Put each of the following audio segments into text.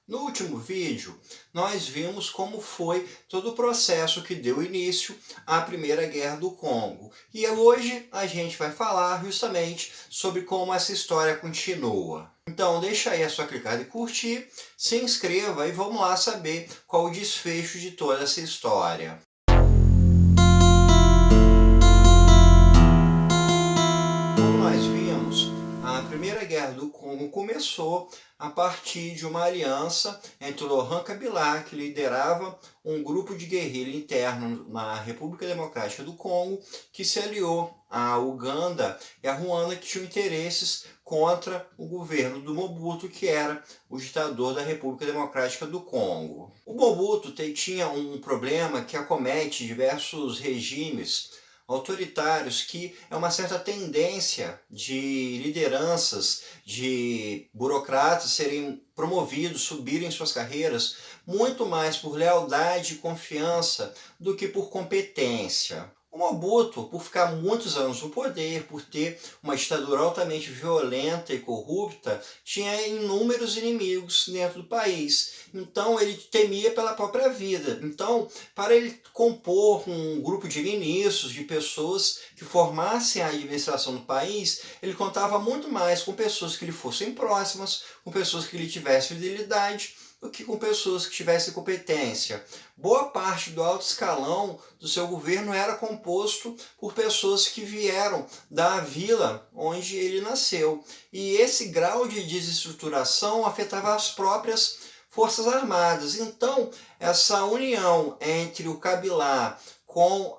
No último vídeo, nós vimos como foi todo o processo que deu início à Primeira Guerra do Congo. E hoje a gente vai falar justamente sobre como essa história continua. Então deixa aí a sua clicada e curtir, se inscreva e vamos lá saber qual o desfecho de toda essa história. Como nós vimos, a Primeira Guerra do Congo começou a partir de uma aliança entre o Laurent Kabila, que liderava um grupo de guerrilha interno na República Democrática do Congo, que se aliou à Uganda e à Ruanda, que tinham interesses contra o governo do Mobutu, que era o ditador da República Democrática do Congo. O Mobutu tinha um problema que acomete diversos regimes autoritários, que é uma certa tendência de lideranças, de burocratas serem promovidos, subirem suas carreiras, muito mais por lealdade e confiança do que por competência. O Mobutu, por ficar muitos anos no poder, por ter uma ditadura altamente violenta e corrupta, tinha inúmeros inimigos dentro do país. Então ele temia pela própria vida. Então, para ele compor um grupo de ministros, de pessoas que formassem a administração do país, ele contava muito mais com pessoas que lhe fossem próximas, com pessoas que lhe tivessem fidelidade, do que com pessoas que tivessem competência. Boa parte do alto escalão do seu governo era composto por pessoas que vieram da vila onde ele nasceu. E esse grau de desestruturação afetava as próprias Forças Armadas. Então, essa união entre o Kabila com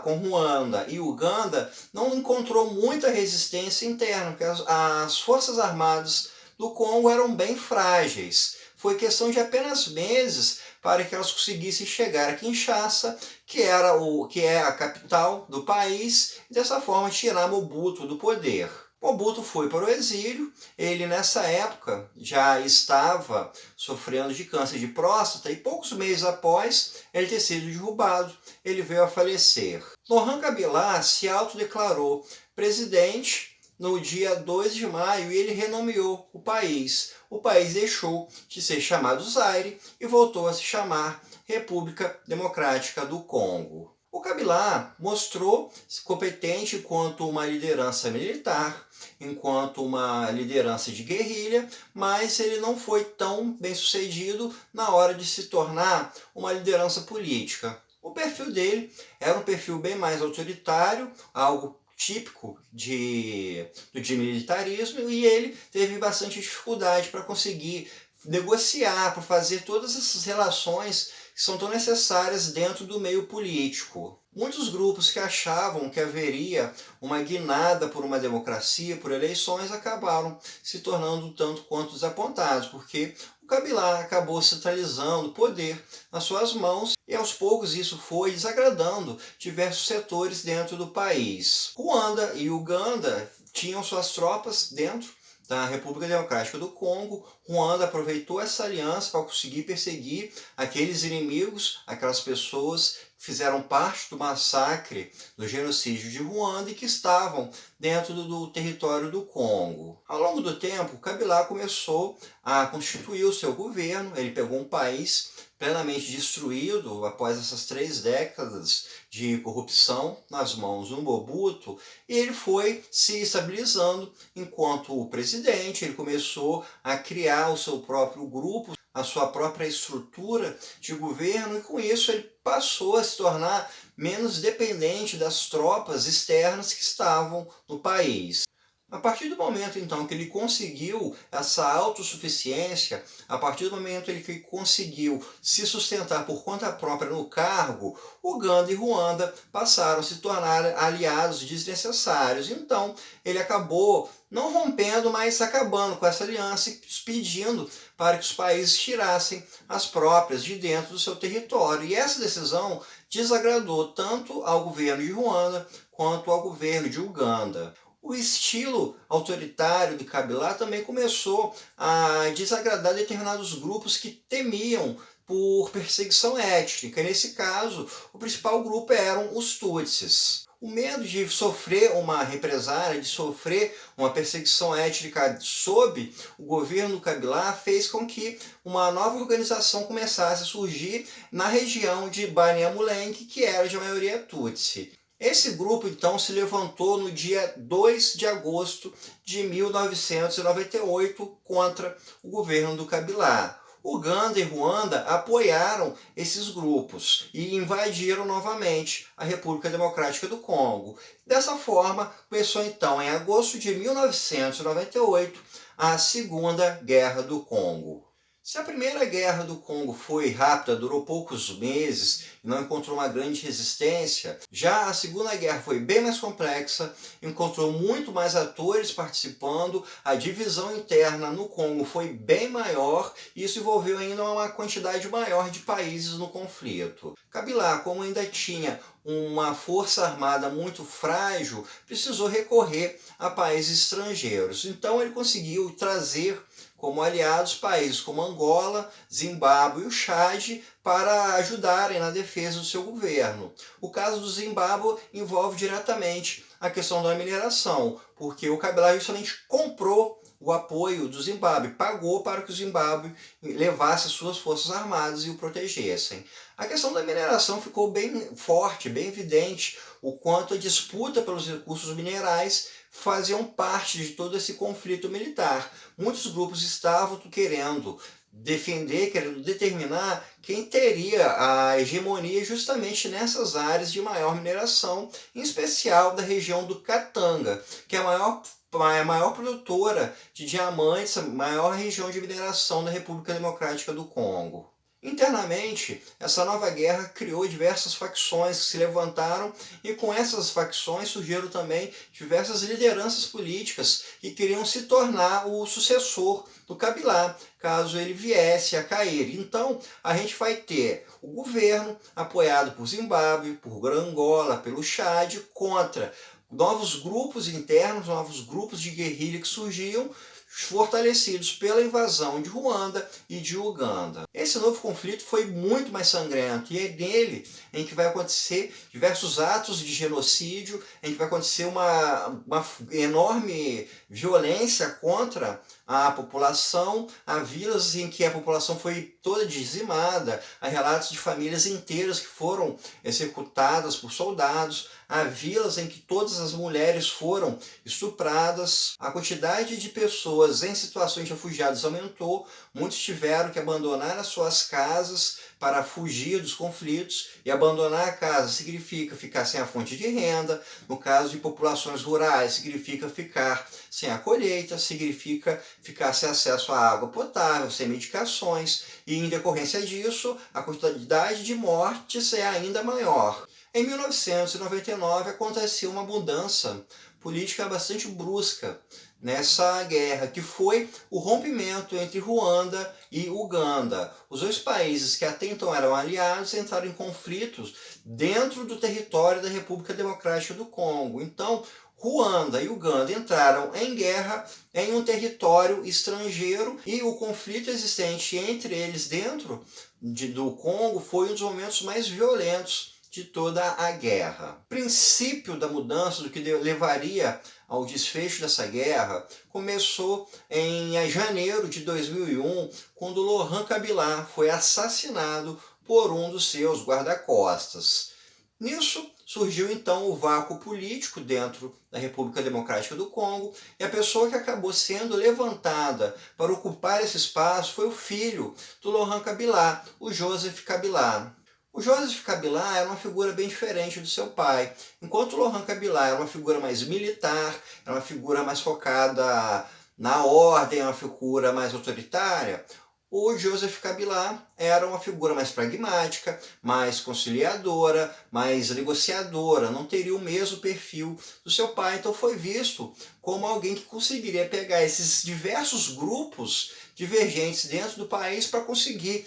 Ruanda e Uganda não encontrou muita resistência interna, porque as Forças Armadas do Congo eram bem frágeis. Foi questão de apenas meses para que elas conseguissem chegar a Kinshasa, que é a capital do país, e dessa forma tirar Mobutu do poder. Mobutu foi para o exílio. Ele nessa época já estava sofrendo de câncer de próstata e poucos meses após ele ter sido derrubado, ele veio a falecer. Laurent Kabila se autodeclarou presidente no dia 2 de maio e ele renomeou o país. O país deixou de ser chamado Zaire e voltou a se chamar República Democrática do Congo. O Kabila mostrou-se competente enquanto uma liderança militar, enquanto uma liderança de guerrilha, mas ele não foi tão bem sucedido na hora de se tornar uma liderança política. O perfil dele era um perfil bem mais autoritário, algo típico do militarismo, e ele teve bastante dificuldade para conseguir negociar, para fazer todas essas relações que são tão necessárias dentro do meio político. Muitos grupos que achavam que haveria uma guinada por uma democracia, por eleições, acabaram se tornando um tanto quanto desapontados, porque o Kabila acabou centralizando o poder nas suas mãos e aos poucos isso foi desagradando diversos setores dentro do país. Ruanda e Uganda tinham suas tropas dentro da República Democrática do Congo. Ruanda aproveitou essa aliança para conseguir perseguir aqueles inimigos, aquelas pessoas que fizeram parte do massacre, do genocídio de Ruanda e que estavam dentro do território do Congo. Ao longo do tempo, Kabila começou a constituir o seu governo. Ele pegou um país plenamente destruído após essas 3 décadas de corrupção nas mãos do Mobutu, e ele foi se estabilizando enquanto o presidente. Ele começou a criar o seu próprio grupo, a sua própria estrutura de governo, e com isso ele passou a se tornar menos dependente das tropas externas que estavam no país. A partir do momento, então, que ele conseguiu essa autossuficiência, a partir do momento que ele conseguiu se sustentar por conta própria no cargo, Uganda e Ruanda passaram a se tornar aliados desnecessários. Então, ele acabou não rompendo, mas acabando com essa aliança e pedindo para que os países tirassem as próprias de dentro do seu território. E essa decisão desagradou tanto ao governo de Ruanda quanto ao governo de Uganda. O estilo autoritário de Kabila também começou a desagradar determinados grupos que temiam por perseguição étnica. Nesse caso, o principal grupo eram os Tutsis. O medo de sofrer uma represália, de sofrer uma perseguição étnica sob o governo Kabila fez com que uma nova organização começasse a surgir na região de Baniamulengue, que era de maioria Tutsi. Esse grupo então se levantou no dia 2 de agosto de 1998 contra o governo do Kabila. Uganda e Ruanda apoiaram esses grupos e invadiram novamente a República Democrática do Congo. Dessa forma, começou então em agosto de 1998 a Segunda Guerra do Congo. Se a Primeira Guerra do Congo foi rápida, durou poucos meses e não encontrou uma grande resistência, já a Segunda Guerra foi bem mais complexa, encontrou muito mais atores participando, a divisão interna no Congo foi bem maior e isso envolveu ainda uma quantidade maior de países no conflito. Kabila, como ainda tinha uma força armada muito frágil, precisou recorrer a países estrangeiros. Então ele conseguiu trazer como aliados países como Angola, Zimbábue e o Chad para ajudarem na defesa do seu governo. O caso do Zimbábue envolve diretamente a questão da mineração, porque o Kabila justamente comprou o apoio do Zimbábue, pagou para que o Zimbábue levasse suas forças armadas e o protegessem. A questão da mineração ficou bem forte, bem evidente, o quanto a disputa pelos recursos minerais faziam parte de todo esse conflito militar. Muitos grupos estavam querendo defender, querendo determinar quem teria a hegemonia justamente nessas áreas de maior mineração, em especial da região do Katanga, que é a maior produtora de diamantes, a maior região de mineração da República Democrática do Congo. Internamente, essa nova guerra criou diversas facções que se levantaram e com essas facções surgiram também diversas lideranças políticas que queriam se tornar o sucessor do Kabila, caso ele viesse a cair. Então, a gente vai ter o governo apoiado por Zimbábue, por Angola, pelo Chad, contra novos grupos internos, novos grupos de guerrilha que surgiam, fortalecidos pela invasão de Ruanda e de Uganda. Esse novo conflito foi muito mais sangrento e é nele em que vai acontecer diversos atos de genocídio, em que vai acontecer uma enorme violência contra a população, há vilas em que a população foi toda dizimada, há relatos de famílias inteiras que foram executadas por soldados, há vilas em que todas as mulheres foram estupradas, a quantidade de pessoas em situações de refugiados aumentou, muitos tiveram que abandonar as suas casas para fugir dos conflitos, e abandonar a casa significa ficar sem a fonte de renda, no caso de populações rurais significa ficar sem a colheita, significa ficar sem acesso à água potável, sem medicações, e em decorrência disso, a quantidade de mortes é ainda maior. Em 1999 aconteceu uma mudança política bastante brusca nessa guerra, que foi o rompimento entre Ruanda e Uganda. Os dois países que até então eram aliados entraram em conflitos dentro do território da República Democrática do Congo. Então, Ruanda e Uganda entraram em guerra em um território estrangeiro e o conflito existente entre eles dentro do Congo foi um dos momentos mais violentos de toda a guerra. O princípio da mudança, do que levaria ao desfecho dessa guerra, começou em janeiro de 2001, quando Laurent Kabila foi assassinado por um dos seus guarda-costas. Nisso surgiu então o vácuo político dentro da República Democrática do Congo, e a pessoa que acabou sendo levantada para ocupar esse espaço foi o filho do Laurent Kabila, o Joseph Kabila. O Joseph Kabila era uma figura bem diferente do seu pai. Enquanto o Laurent Kabila era uma figura mais militar, era uma figura mais focada na ordem, uma figura mais autoritária, o Joseph Kabila era uma figura mais pragmática, mais conciliadora, mais negociadora, não teria o mesmo perfil do seu pai, então foi visto como alguém que conseguiria pegar esses diversos grupos divergentes dentro do país para conseguir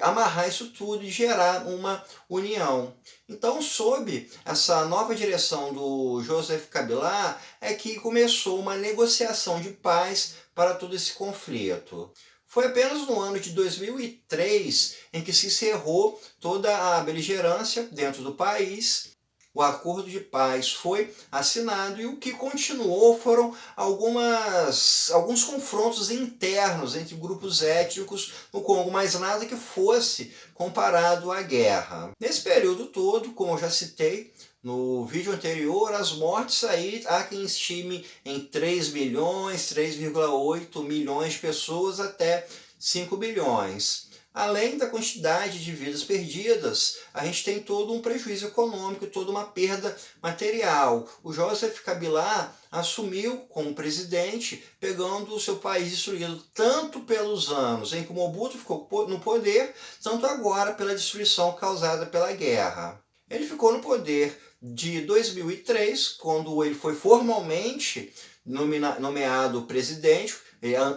amarrar isso tudo e gerar uma união. Então, sob essa nova direção do Joseph Kabila, é que começou uma negociação de paz para todo esse conflito. Foi apenas no ano de 2003 em que se encerrou toda a beligerância dentro do país. o acordo de paz foi assinado e o que continuou foram alguns confrontos internos entre grupos étnicos no Congo, mas nada que fosse comparado à guerra. Nesse período todo, como eu já citei no vídeo anterior, as mortes aí há quem estime em 3 milhões, 3,8 milhões de pessoas até 5 bilhões. Além da quantidade de vidas perdidas, a gente tem todo um prejuízo econômico, toda uma perda material. O Joseph Kabila assumiu como presidente, pegando o seu país destruído tanto pelos anos em que o Mobutu ficou no poder, tanto agora pela destruição causada pela guerra. Ele ficou no poder de 2003, quando ele foi formalmente nomeado presidente.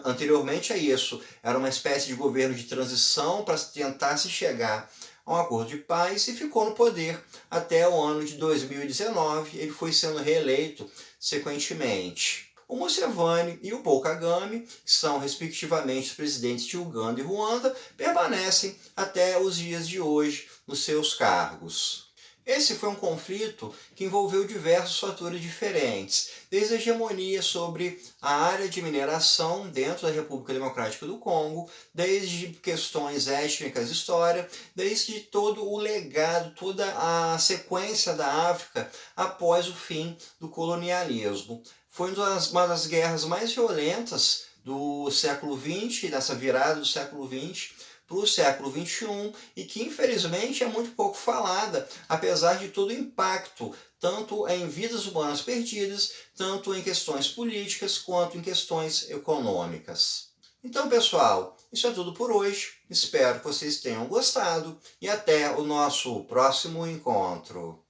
Anteriormente a isso, era uma espécie de governo de transição para tentar se chegar a um acordo de paz e ficou no poder até o ano de 2019. Ele foi sendo reeleito sequentemente. O Museveni e o Paul Kagame, que são respectivamente os presidentes de Uganda e Ruanda, permanecem até os dias de hoje nos seus cargos. Esse foi um conflito que envolveu diversos fatores diferentes, desde a hegemonia sobre a área de mineração dentro da República Democrática do Congo, desde questões étnicas, história, desde todo o legado, toda a sequência da África após o fim do colonialismo. Foi uma das guerras mais violentas do século XX, dessa virada do século XX, para o século XXI e que infelizmente é muito pouco falada, apesar de todo o impacto, tanto em vidas humanas perdidas, tanto em questões políticas quanto em questões econômicas. Então, pessoal, isso é tudo por hoje. Espero que vocês tenham gostado e até o nosso próximo encontro.